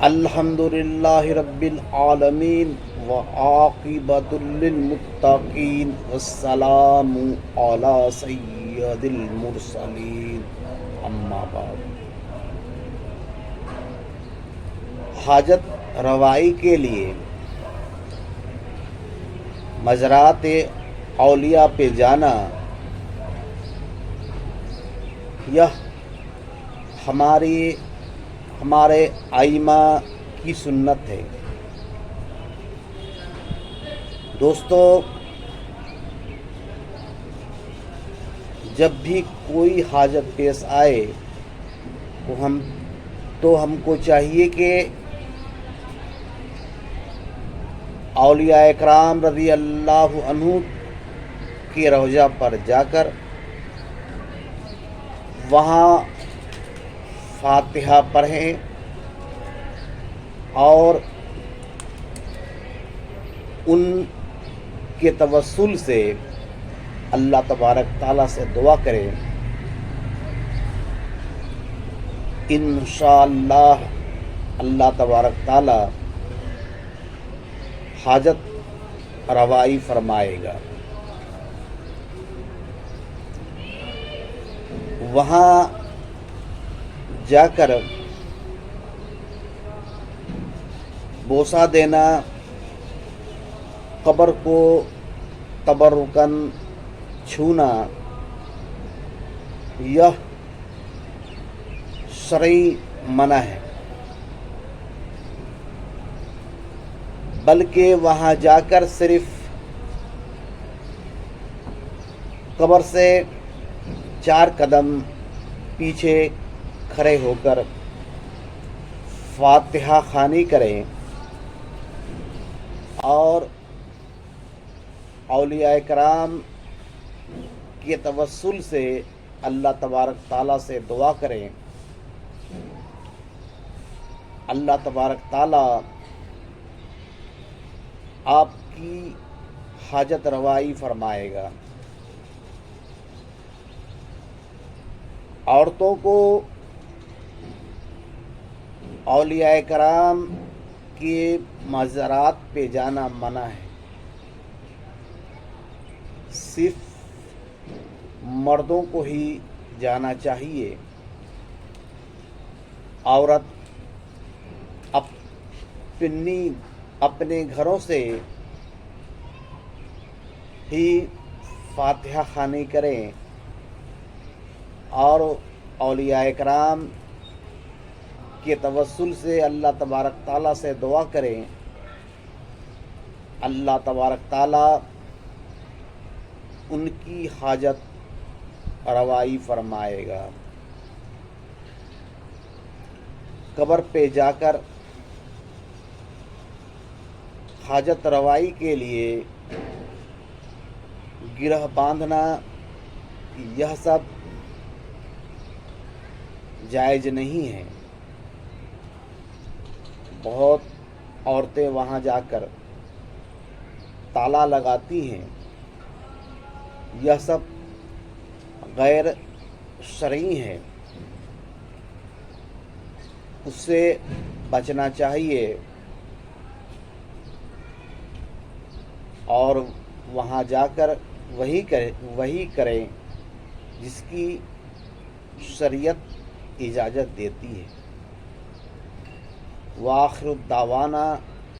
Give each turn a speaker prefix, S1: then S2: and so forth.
S1: الحمدللہ رب العالمین وعاقبۃ للمتقین والسلام علی سید المرسلین اما بعد۔ حاجت روائی کے لیے مزارات اولیاء پہ جانا یہ ہمارے ائمہ کی سنت ہے۔ دوستو، جب بھی کوئی حاجت پیش آئے تو ہم کو چاہیے کہ اولیاء اکرام رضی اللہ عنہ کی روضہ پر جا کر وہاں فاتحہ پڑھیں اور ان کے توسل سے اللہ تبارک تعالیٰ سے دعا کریں۔ انشاءاللہ اللہ تبارک تعالیٰ حاجت روائی فرمائے گا۔ وہاں جا کر بوسہ دینا، قبر کو تبرکاً چھونا، یہ شرعی منع ہے، بلکہ وہاں جا کر صرف قبر سے 4 قدم پیچھے کھڑے ہو کر فاتحہ خوانی کریں اور اولیاء کرام کے توسل سے اللہ تبارک تعالیٰ سے دعا کریں۔ اللہ تبارک تعالیٰ آپ کی حاجت روائی فرمائے گا۔ عورتوں کو اولیاء کرام کے مزارات پہ جانا منع ہے، صرف مردوں کو ہی جانا چاہیے۔ عورت اپنے گھروں سے ہی فاتحہ خوانی کریں اور اولیاء کرام کے توسل سے اللہ تبارک تعالیٰ سے دعا کریں۔ اللہ تبارک تعالیٰ ان کی حاجت روائی فرمائے گا۔ قبر پہ جا کر حاجت روائی کے لیے گرہ باندھنا، یہ سب جائز نہیں ہے۔ بہت عورتیں وہاں جا کر تالا لگاتی ہیں، یہ سب غیر شرعی ہے، اس سے بچنا چاہیے اور وہاں جا کر وہی کریں جس کی شریعت اجازت دیتی ہے۔ وآخر الدعوانا